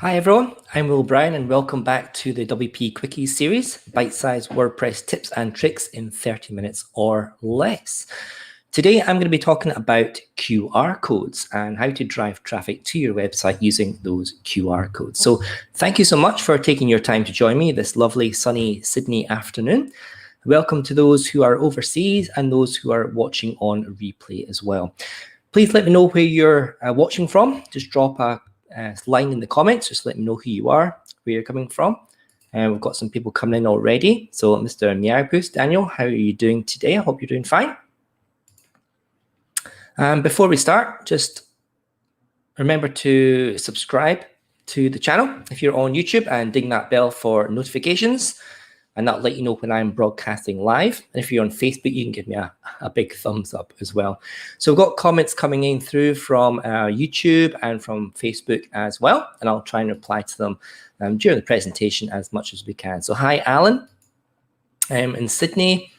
Hi everyone, I'm Will Brown and welcome back to the WP Quickies series, bite-sized WordPress tips and tricks in 30 minutes or less. Today I'm going to be talking about QR codes and how to drive traffic to your website using those QR codes. So thank you so much for taking your time to join me this lovely sunny Sydney afternoon. Welcome to those who are overseas and those who are watching on replay as well. Please let me know where you're watching from. Just drop a line in the comments. Just let me know who you are, where you're coming from. And we've got some people coming in already. So Mr. Meowpoos, Daniel, how are you doing today? I hope you're doing fine. Before we start, just remember to subscribe to the channel if you're on YouTube and ding that bell for notifications. And that'll let you know when I'm broadcasting live. And if you're on Facebook, you can give me a big thumbs up as well. So we've got comments coming in through from YouTube and from Facebook as well. And I'll try and reply to them during the presentation as much as we can. So hi, Alan, in Sydney.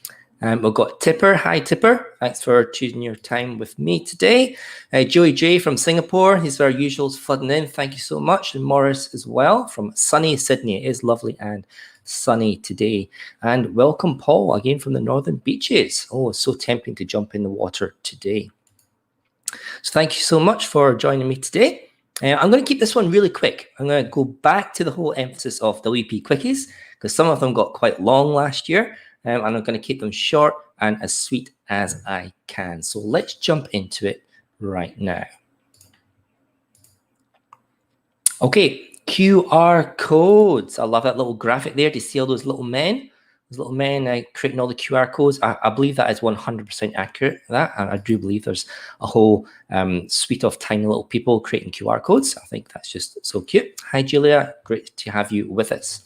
We've got Tipper. Hi, Tipper. Thanks for choosing your time with me today. Joey J from Singapore. He's our usuals flooding in. Thank you so much. And Morris as well from sunny Sydney. It is lovely and sunny today. And welcome, Paul, again from the northern beaches. Oh, it's so tempting to jump in the water today. So thank you so much for joining me today. I'm going to keep this one really quick. I'm going to go back to the whole emphasis of WP Quickies because some of them got quite long last year. And I'm going to keep them short and as sweet as I can. So let's jump into it right now. Okay, QR codes. I love that little graphic there to see all those little men. Those little men creating all the QR codes. I believe that is 100% accurate. I do believe there's a whole suite of tiny little people creating QR codes. I think that's just so cute. Hi, Julia. Great to have you with us.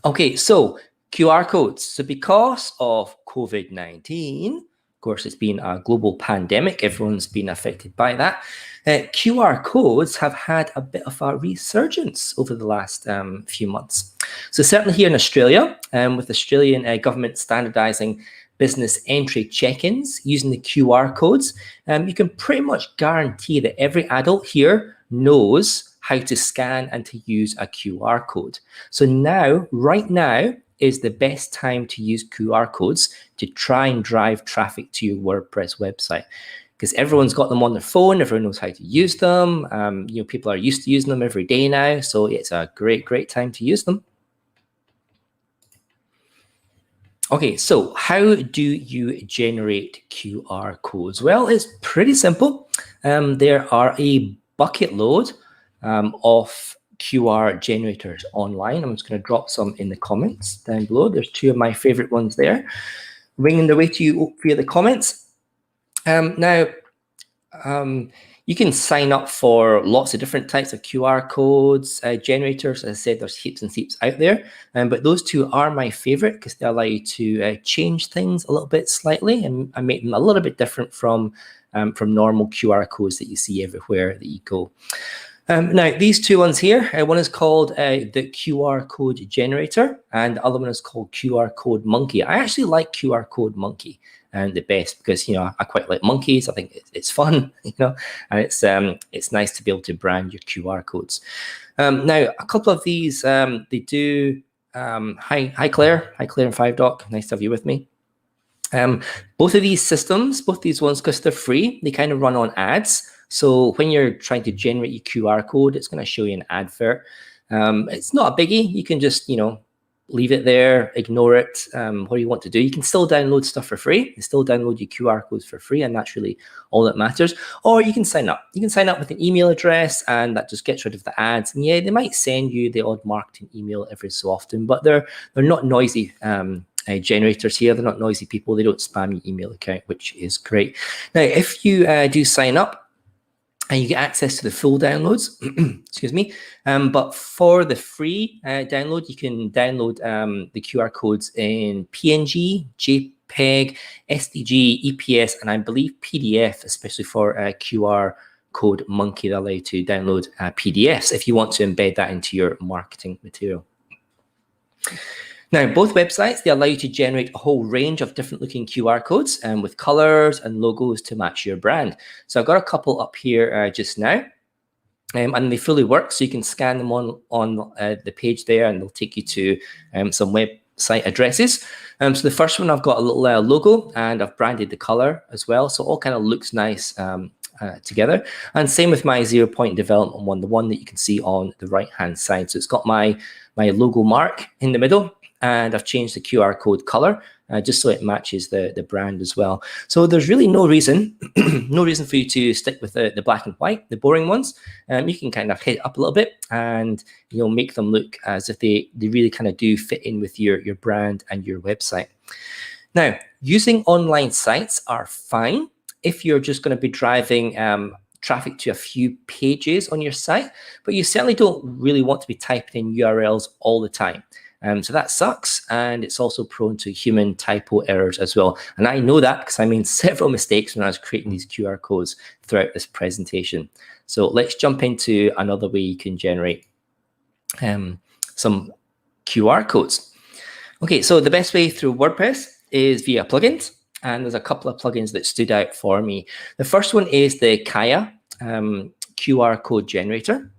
Okay, so QR codes. So because of COVID-19, of course, it's been a global pandemic. Everyone's been affected by that. QR codes have had a bit of a resurgence over the last few months. So certainly here in Australia, with Australian government standardising business entry check-ins using the QR codes, you can pretty much guarantee that every adult here knows how to scan and to use a QR code. So now, right now, is the best time to use QR codes to try and drive traffic to your WordPress website. Because everyone's got them on their phone, everyone knows how to use them. People are used to using them every day now, so it's a great time to use them. Okay, so how do you generate QR codes? Well, it's pretty simple. There are a bucket load of QR generators online. I'm just going to drop some in the comments down below. There's two of my favorite ones there, winging their way to you via the comments. Now, you can sign up for lots of different types of QR codes generators. As I said, there's heaps and heaps out there, but those two are my favorite because they allow you to change things a little bit slightly and make them a little bit different from normal QR codes that you see everywhere that you go. Now, these two ones here, one is called the QR code generator, and the other one is called QR code monkey. I actually like QR code monkey the best because, I quite like monkeys. I think it's fun, and it's nice to be able to brand your QR codes. Now, a couple of these, they do, hi Claire and 5Doc, nice to have you with me. Both of these systems, both these ones, because they're free, they kind of run on ads. So when you're trying to generate your QR code, it's going to show you an advert. It's not a biggie. You can just, leave it there, ignore it, what do you want to do. You can still download stuff for free. You can still download your QR codes for free, and that's really all that matters. Or you can sign up. You can sign up with an email address, and that just gets rid of the ads. And yeah, they might send you the odd marketing email every so often, but they're not noisy generators here. They're not noisy people. They don't spam your email account, which is great. Now, if you do sign up, and you get access to the full downloads, excuse me. But for the free download, you can download the QR codes in PNG, JPEG, SVG, EPS, and I believe PDF, especially for QR code monkey that allow you to download PDFs if you want to embed that into your marketing material. Now, both websites, they allow you to generate a whole range of different looking QR codes with colors and logos to match your brand. So I've got a couple up here just now. and they fully work, so you can scan them on the page there, and they'll take you to some website addresses. So the first one, I've got a little logo, and I've branded the color as well, so it all kind of looks nice together. And same with my 0 Point development one, the one that you can see on the right hand side. So it's got my logo mark in the middle, and I've changed the QR code color just so it matches the brand as well. So there's really no reason no reason for you to stick with the black and white, the boring ones. You can kind of hit it up a little bit and make them look as if they really kind of do fit in with your brand and your website. Now, using online sites are fine if you're just going to be driving traffic to a few pages on your site, but you certainly don't really want to be typing in URLs all the time. So that sucks, and it's also prone to human typo errors as well. And I know that because I made several mistakes when I was creating these QR codes throughout this presentation. So let's jump into another way you can generate some QR codes. Okay, so the best way through WordPress is via plugins, and there's a couple of plugins that stood out for me. The first one is the Kaya QR code generator.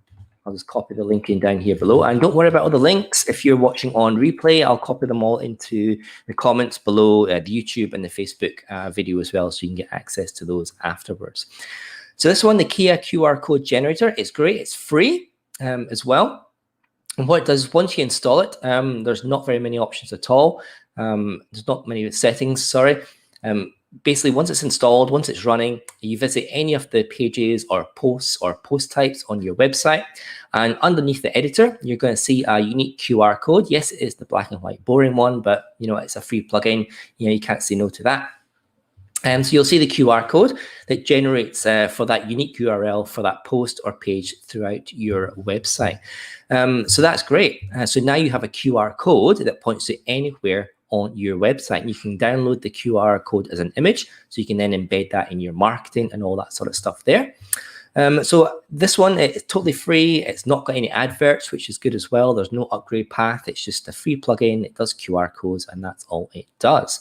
I'll just copy the link in down here below, and don't worry about all the links. If you're watching on replay, I'll copy them all into the comments below the YouTube and the Facebook video as well, so you can get access to those afterwards. So this one, the Kaya QR code generator, is great. It's free as well. And what it does is once you install it, there's not very many options at all. There's not many settings, sorry. Basically, once it's installed, once it's running, you visit any of the pages or posts or post types on your website, and underneath the editor, you're going to see a unique QR code. Yes, it is the black and white boring one, but it's a free plugin. You can't say no to that. So you'll see the QR code that generates for that unique URL for that post or page throughout your website. So that's great. So now you have a QR code that points to anywhere on your website. You can download the QR code as an image, so you can then embed that in your marketing and all that sort of stuff there. So this one is totally free. It's not got any adverts, which is good as well. There's no upgrade path. It's just a free plugin. It does QR codes, and that's all it does.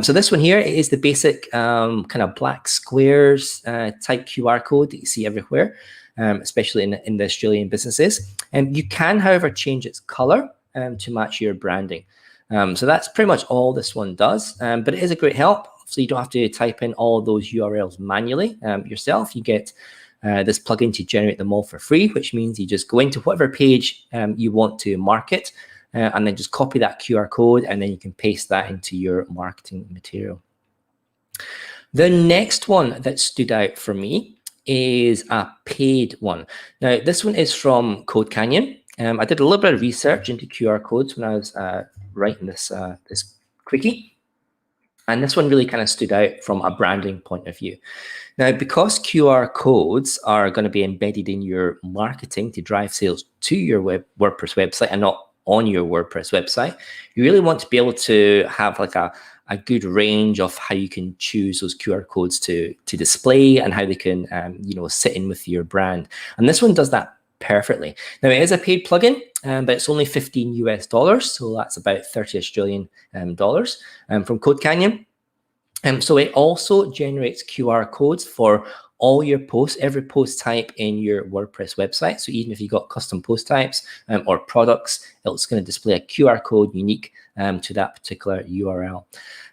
So this one here is the basic kind of black squares type QR code that you see everywhere, especially in the Australian businesses. You can, however, change its color to match your branding. So that's pretty much all this one does, but it is a great help. So you don't have to type in all those URLs manually yourself. You get this plugin to generate them all for free, which means you just go into whatever page you want to market, and then just copy that QR code, and then you can paste that into your marketing material. The next one that stood out for me is a paid one. Now, this one is from Code Canyon. I did a little bit of research into QR codes when I was writing this quickie, and this one really kind of stood out from a branding point of view. Now, because QR codes are going to be embedded in your marketing to drive sales to your WordPress website and not on your WordPress website, you really want to be able to have like a good range of how you can choose those QR codes to display and how they can sit in with your brand. And this one does that perfectly. Now, it is a paid plugin, but it's only $15 US, so that's about 30 Australian dollars from Code Canyon. So it also generates QR codes for all your posts, every post type in your WordPress website. So even if you've got custom post types or products, it's going to display a QR code unique to that particular URL.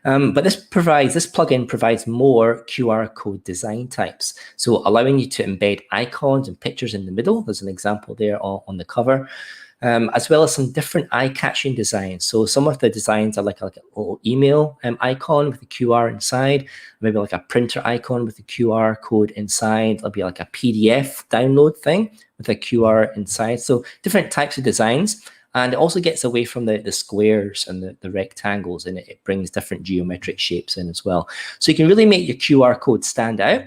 But this plugin provides more QR code design types. So allowing you to embed icons and pictures in the middle. There's an example there on the cover. As well as some different eye-catching designs. So some of the designs are like a little email icon with a QR inside, maybe like a printer icon with a QR code inside. It'll be like a PDF download thing with a QR inside. So different types of designs. And it also gets away from the squares and the rectangles, and it brings different geometric shapes in as well. So you can really make your QR code stand out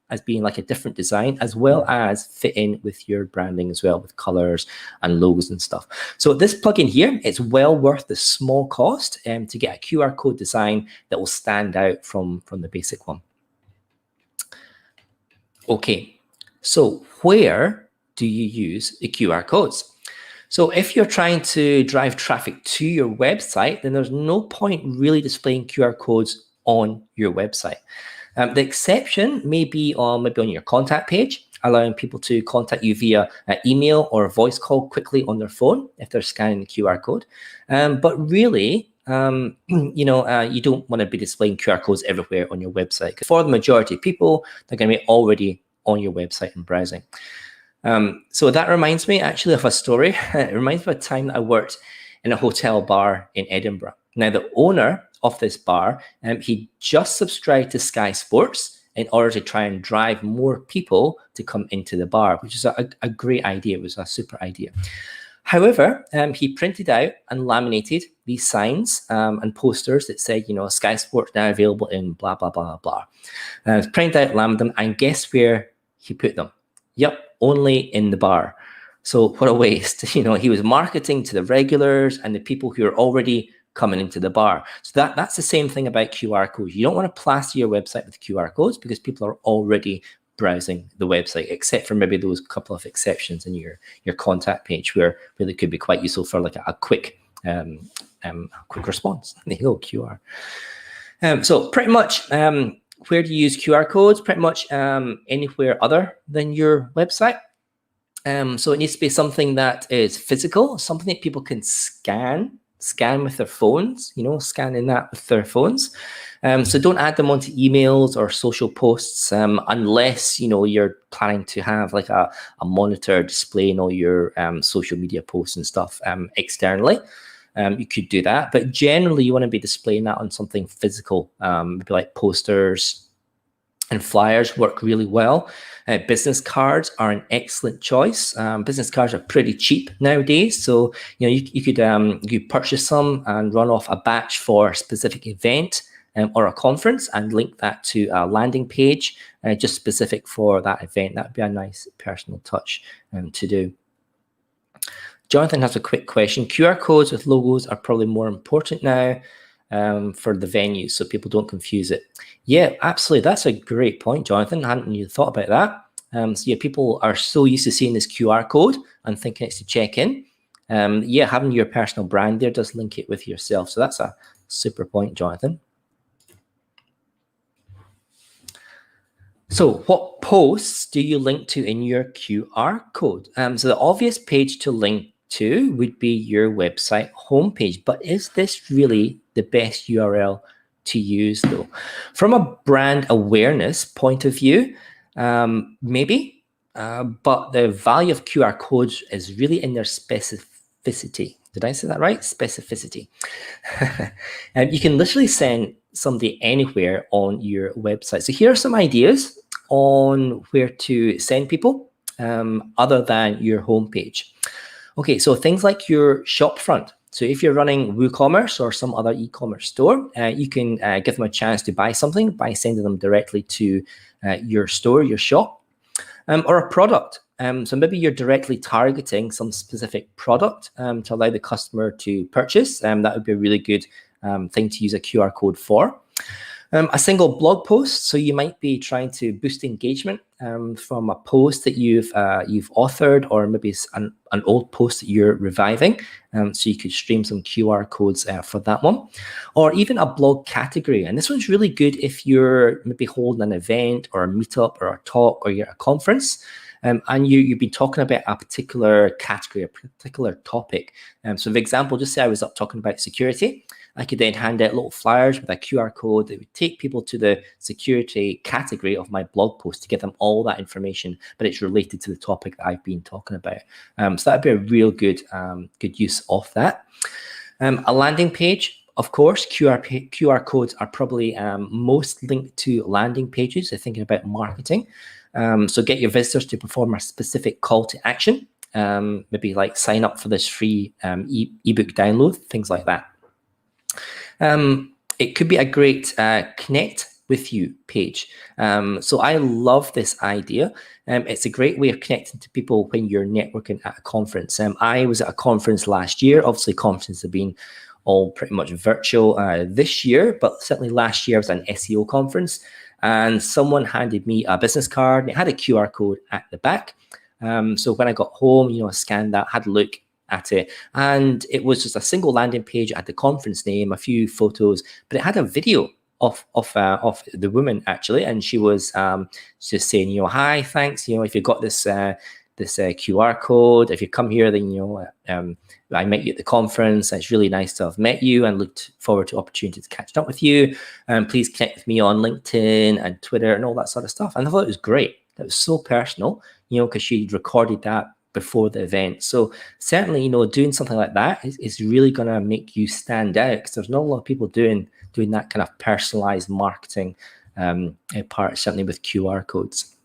as being like a different design, as well as fit in with your branding as well, with colors and logos and stuff. So this plugin here, it's well worth the small cost to get a QR code design that will stand out from the basic one. Okay, so where do you use the QR codes? So if you're trying to drive traffic to your website, then there's no point really displaying QR codes on your website. The exception may be on your contact page, allowing people to contact you via email or voice call quickly on their phone if they're scanning the QR code. But really, you don't want to be displaying QR codes everywhere on your website. For the majority of people, they're going to be already on your website and browsing. So that reminds me actually of a story. It reminds me of a time that I worked in a hotel bar in Edinburgh. Now, the owner of this bar, he just subscribed to Sky Sports in order to try and drive more people to come into the bar, which is a great idea. It was a super idea. However, he printed out and laminated these signs and posters that said, Sky Sports now available in blah, blah, blah, blah. Printed out, laminated them, and guess where he put them? Yep, only in the bar. So what a waste. He was marketing to the regulars and the people who are already coming into the bar. So that's the same thing about QR codes. You don't want to plaster your website with QR codes because people are already browsing the website, except for maybe those couple of exceptions in your contact page where really could be quite useful for like a quick response. There you go, QR. So pretty much where do you use QR codes? Pretty much anywhere other than your website. So it needs to be something that is physical, something that people can scan with their phones, scanning that with their phones. So don't add them onto emails or social posts unless, you're planning to have like a monitor displaying all your social media posts and stuff externally. You could do that, but generally you want to be displaying that on something physical, maybe like posters and flyers work really well. Business cards are an excellent choice. Business cards are pretty cheap nowadays, so you could purchase some and run off a batch for a specific event or a conference and link that to a landing page just specific for that event. That would be a nice personal touch to do. Jonathan has a quick question. QR codes with logos are probably more important now for the venue, so people don't confuse it. Yeah, absolutely. That's a great point, Jonathan. I hadn't even thought about that. So yeah, people are so used to seeing this QR code and thinking it's to check in. Yeah, having your personal brand there does link it with yourself. So that's a super point, Jonathan. So what posts do you link to in your QR code? So the obvious page to link to would be your website homepage. But is this really the best URL to use though? From a brand awareness point of view, maybe, but the value of QR codes is really in their specificity. Did I say that right? Specificity. And you can literally send somebody anywhere on your website. So here are some ideas on where to send people other than your homepage. Okay, so things like your shop front. So if you're running WooCommerce or some other e-commerce store, you can give them a chance to buy something by sending them directly to your store, your shop, or a product. So maybe you're directly targeting some specific product to allow the customer to purchase. That would be a really good thing to use a QR code for. A single blog post, so you might be trying to boost engagement from a post that you've authored, or maybe it's an old post that you're reviving. So you could stream some QR codes for that one, or even a blog category. And this one's really good if you're maybe holding an event or a meetup or a talk or you're at a conference. And you've been talking about a particular category, a particular topic. So for example, just say I was up talking about security. I could then hand out little flyers with a QR code that would take people to the security category of my blog post to give them all that information, but it's related to the topic that I've been talking about. So that'd be a real good use of that. A landing page. Of course, QR codes are probably most linked to landing pages. They're thinking about marketing. So get your visitors to perform a specific call to action, maybe like sign up for this free ebook download, things like that. It could be a great connect with you page. So I love this idea. It's a great way of connecting to people when you're networking at a conference. I was at a conference last year. Obviously, conferences have been all pretty much virtual this year, but certainly last year I was at an SEO conference, and someone handed me a business card. It had a QR code at the back. So when I got home, I scanned that, had a look at it, and it was just a single landing page at the conference name, a few photos, but it had a video of the woman actually, and she was just saying, you know, hi, thanks, you know, if you got this QR code, if you come here, then you know, I met you at the conference. It's really nice to have met you and looked forward to opportunity to catch up with you. Please connect with me on LinkedIn and Twitter and all that sort of stuff. And I thought it was great. That was so personal, you know, because she recorded that before the event. So certainly, you know, doing something like that is really going to make you stand out, because there's not a lot of people doing that kind of personalized marketing part, certainly with QR codes.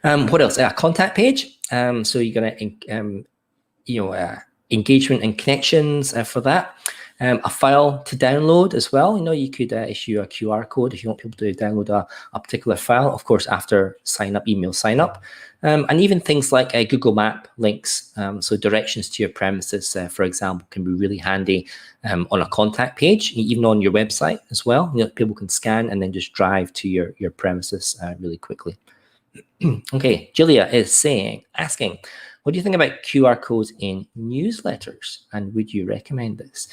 What else? A contact page. So you're going to, you know, engagement and connections for that. A file to download as well. You know, you could issue a QR code if you want people to download a particular file, of course, after email sign up. And even things like Google Map links. So directions to your premises, for example, can be really handy on a contact page, even on your website as well. You know, people can scan and then just drive to your premises really quickly. Okay, Julia is asking, what do you think about QR codes in newsletters, and would you recommend this?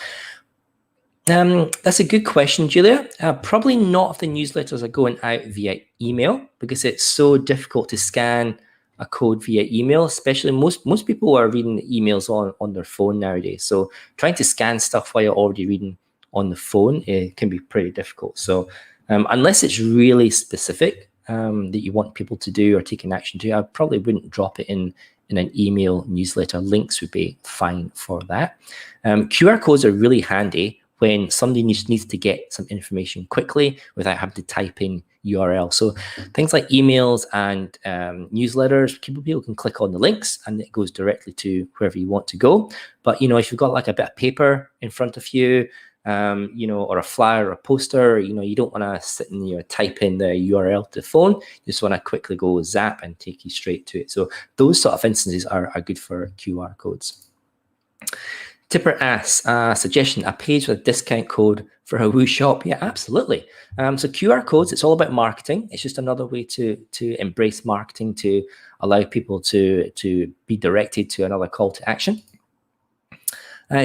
That's a good question, Julia. Probably not if the newsletters are going out via email, because it's so difficult to scan a code via email, especially most people are reading the emails on their phone nowadays. So trying to scan stuff while you're already reading on the phone, it can be pretty difficult. So unless it's really specific that you want people to do or take an action to, I probably wouldn't drop it in an email newsletter. Links would be fine for that. QR codes are really handy when somebody needs to get some information quickly without having to type in URL. So things like emails and newsletters, people can click on the links and it goes directly to wherever you want to go. But, you know, if you've got like a bit of paper in front of you, you know, or a flyer or a poster, you know, you don't want to sit and, you know, type in the URL to the phone. You just want to quickly go zap and take you straight to it. So those sort of instances are good for QR codes. Tipper asks, suggestion, a page with a discount code for a Woo shop. Yeah, absolutely. So QR codes, it's all about marketing. It's just another way to embrace marketing, to allow people to be directed to another call to action.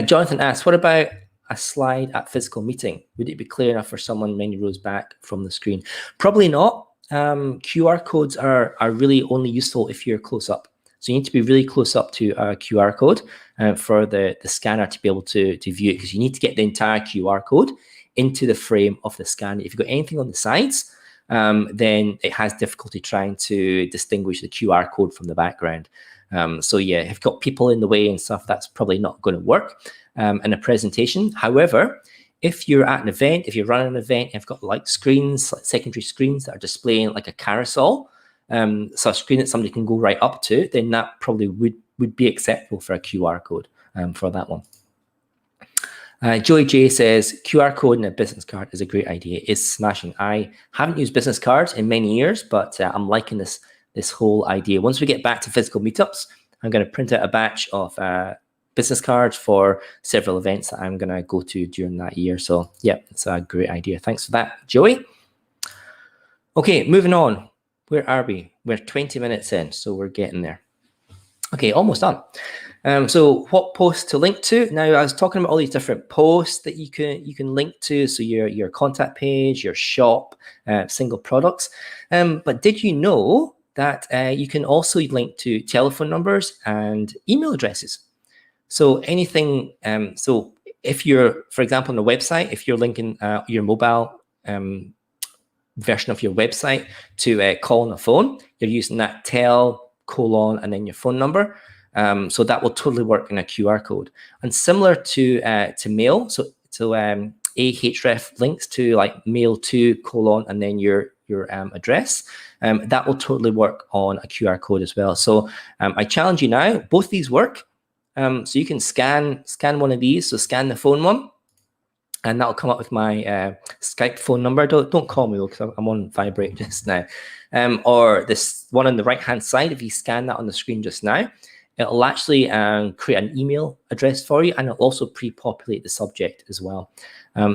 Jonathan asks, what about a slide at physical meeting? Would it be clear enough for someone many rows back from the screen? Probably not. QR codes are really only useful if you're close up. So you need to be really close up to a QR code for the scanner to be able to view it, because you need to get the entire QR code into the frame of the scanner. If you've got anything on the sides, then it has difficulty trying to distinguish the QR code from the background. So yeah, if you've got people in the way and stuff, that's probably not going to work in a presentation. However, if you're at an event, if you're running an event, you've got like screens, like secondary screens that are displaying like a carousel, so a screen that somebody can go right up to, then that probably would be acceptable for a QR code for that one. Joey J says, QR code in a business card is a great idea. It's smashing. I haven't used business cards in many years, but I'm liking this whole idea. Once we get back to physical meetups, I'm going to print out a batch of business cards for several events that I'm going to go to during that year. So yeah, it's a great idea. Thanks for that, Joey. Okay, moving on. Where are we? We're 20 minutes in, so we're getting there. Okay, almost done. So what posts to link to? Now, I was talking about all these different posts that you can link to. So your contact page, your shop, single products. But did you know that you can also link to telephone numbers and email addresses? So anything. So if you're, for example, on a website, if you're linking your mobile version of your website to call on a phone, you're using that tel : and then your phone number. So that will totally work in a QR code. And similar to mail, so ahref links to like mail to : and then your address. That will totally work on a QR code as well. So I challenge you now, both these work. So you can scan one of these. So scan the phone one, and that'll come up with my Skype phone number. Don't call me though, because I'm on vibrate just now. Or this one on the right-hand side, if you scan that on the screen just now, it'll actually create an email address for you, and it'll also pre-populate the subject as well.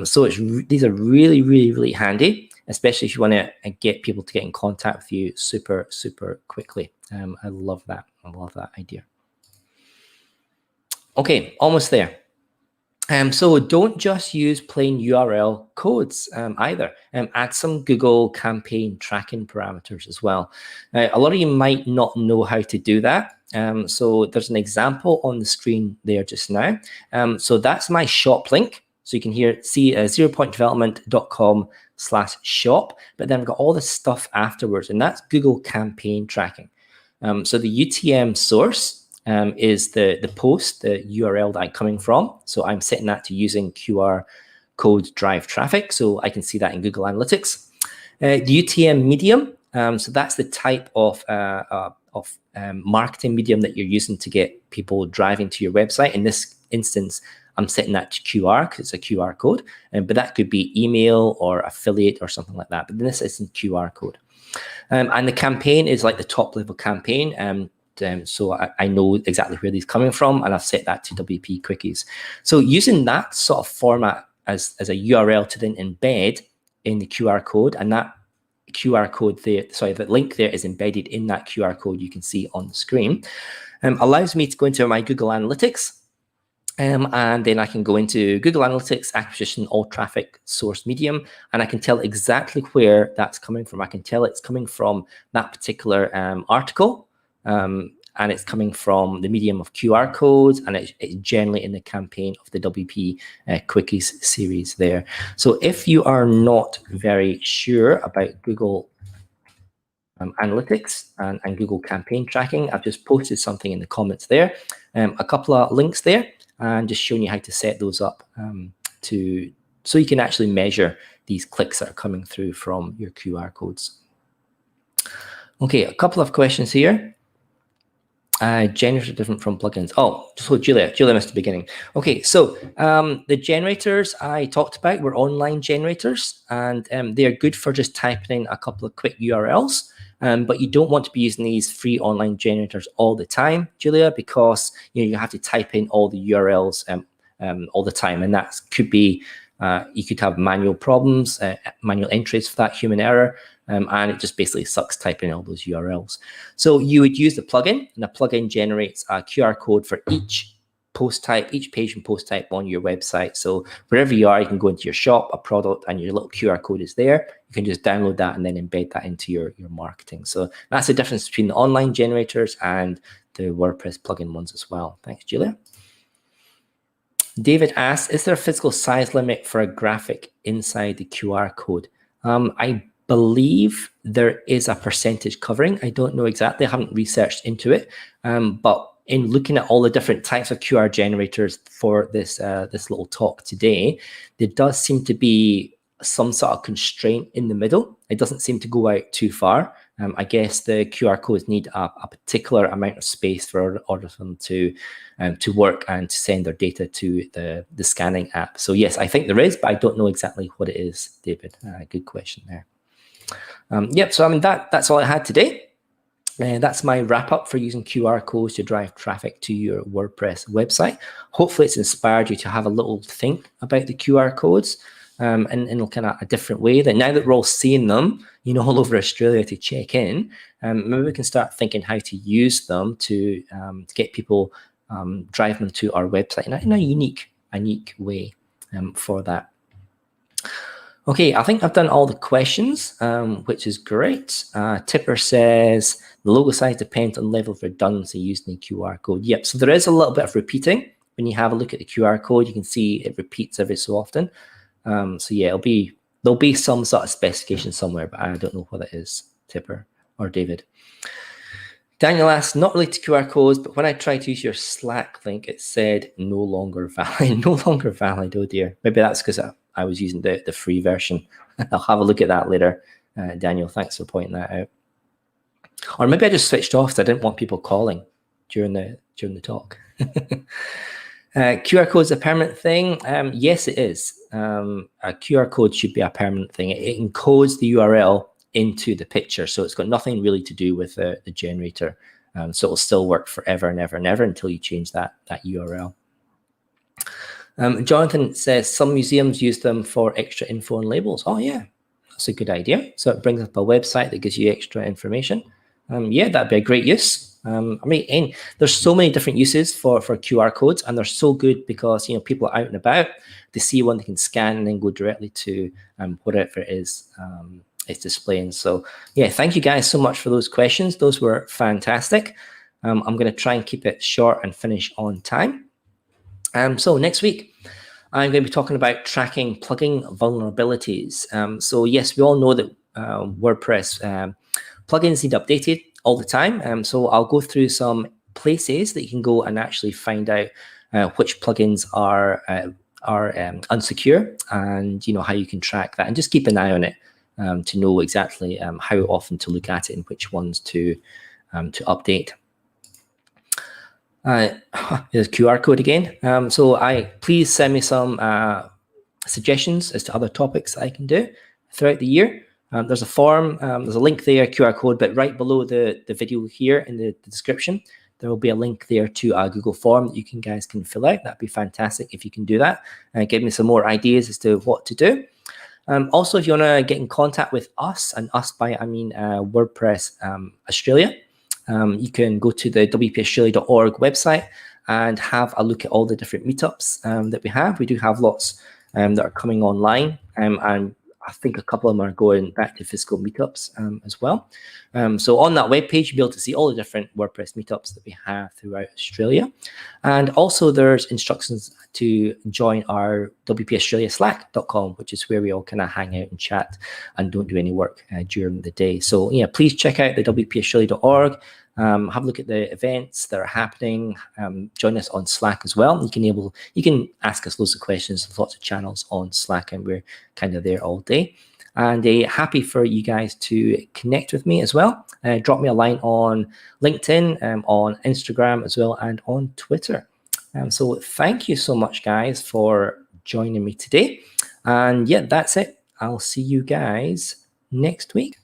So these are really, really, really handy, especially if you want to get people to get in contact with you super, super quickly. I love that. I love that idea. Okay, almost there. So don't just use plain URL codes either. Add some Google campaign tracking parameters as well. Now, a lot of you might not know how to do that. So there's an example on the screen there just now. So that's my shop link. So you can see 0pointdevelopment.com/shop, but then I've got all the stuff afterwards, and that's Google campaign tracking. So the UTM source is the post, the URL that I'm coming from. So I'm setting that to using QR code drive traffic. So I can see that in Google Analytics. The UTM medium, so that's the type of marketing medium that you're using to get people driving to your website. In this instance, I'm setting that to QR because it's a QR code, but that could be email or affiliate or something like that. But this isn't QR code. And the campaign is like the top level campaign. So I know exactly where these are coming from, and I've set that to WPQuickies. So using that sort of format as a URL to then embed in the QR code, and that QR code there, the link there is embedded in that QR code you can see on the screen, allows me to go into my Google Analytics. And then I can go into Google Analytics, acquisition, all traffic, source medium, and I can tell exactly where that's coming from. I can tell it's coming from that particular article, and it's coming from the medium of QR codes, and it's generally in the campaign of the WP Quickies series there. So if you are not very sure about Google Analytics and Google campaign tracking, I've just posted something in the comments there, a couple of links there, and just showing you how to set those up so you can actually measure these clicks that are coming through from your QR codes. Okay, a couple of questions here. Generators are different from plugins. Oh, so Julia missed the beginning. Okay, so the generators I talked about were online generators, and they are good for just typing in a couple of quick URLs. But you don't want to be using these free online generators all the time, Julia, because you have to type in all the URLs all the time, and that could be you could have manual problems, manual entries for that, human error, and it just basically sucks typing all those URLs. So you would use the plugin, and the plugin generates a QR code for each post type, each page and post type on your website. So wherever you are, you can go into your shop, a product, and your little QR code is there. You can just download that and then embed that into your marketing. So that's the difference between the online generators and the WordPress plugin ones as well. Thanks, Julia. David asks, is there a physical size limit for a graphic inside the QR code? I believe there is a percentage covering. I don't know exactly. I haven't researched into it, but in looking at all the different types of QR generators for this little talk today, there does seem to be some sort of constraint in the middle. It doesn't seem to go out too far. I guess the QR codes need a particular amount of space for order for them to work and to send their data to the scanning app. So yes, I think there is, but I don't know exactly what it is, David. Good question there. Yep, so I mean, that's all I had today. That's my wrap up for using QR codes to drive traffic to your WordPress website. Hopefully it's inspired you to have a little think about the QR codes in kind of a different way. That now that we're all seeing them, all over Australia to check in, maybe we can start thinking how to use them to get people drive them to our website in a unique way for that. Okay, I think I've done all the questions, which is great. Tipper says, the logo size depends on level of redundancy used in the QR code. Yep, so there is a little bit of repeating. When you have a look at the QR code, you can see it repeats every so often. So yeah, there'll be some sort of specification somewhere, but I don't know what it is, Tipper or David. Daniel asks, not related to QR codes, but when I tried to use your Slack link, it said no longer valid. No longer valid, oh dear. Maybe that's because I was using the free version. I'll have a look at that later. Daniel, thanks for pointing that out. Or maybe I just switched off, so I didn't want people calling during the talk. QR code is a permanent thing. Yes, it is. A QR code should be a permanent thing. It encodes the URL into the picture, so it's got nothing really to do with the generator. So it'll still work forever and ever and ever until you change that URL. Jonathan says some museums use them for extra info and labels. Oh yeah, that's a good idea. So it brings up a website that gives you extra information. Yeah, that'd be a great use. I mean, and there's so many different uses for QR codes, and they're so good because people are out and about. They see one, they can scan and then go directly to whatever it is it's displaying. So yeah, thank you guys so much for those questions. Those were fantastic. I'm going to try and keep it short and finish on time. So next week, I'm going to be talking about tracking plugin vulnerabilities. So yes, we all know that WordPress plugins need updated all the time. So I'll go through some places that you can go and actually find out which plugins are unsecure, and how you can track that, and just keep an eye on it to know exactly how often to look at it and which ones to update. Here's QR code again. So please send me some suggestions as to other topics I can do throughout the year. There's a form, there's a link there, QR code, but right below the video here in the description, there will be a link there to a Google form that you guys can fill out. That'd be fantastic if you can do that and give me some more ideas as to what to do. Also, if you want to get in contact with us, and us by I mean WordPress Australia, you can go to the WPAustralia.org website and have a look at all the different meetups that we have. We do have lots that are coming online, and I think a couple of them are going back to physical meetups as well. So on that webpage, you'll be able to see all the different WordPress meetups that we have throughout Australia. And also there's instructions to join our WPAustraliaslack.com, which is where we all kind of hang out and chat and don't do any work during the day. So yeah, please check out the WPAustralia.org. Have a look at the events that are happening. Join us on Slack as well. You can ask us loads of questions. There's lots of channels on Slack, and we're kind of there all day. And happy for you guys to connect with me as well. Drop me a line on LinkedIn, on Instagram as well, and on Twitter. So thank you so much, guys, for joining me today. And yeah, that's it. I'll see you guys next week.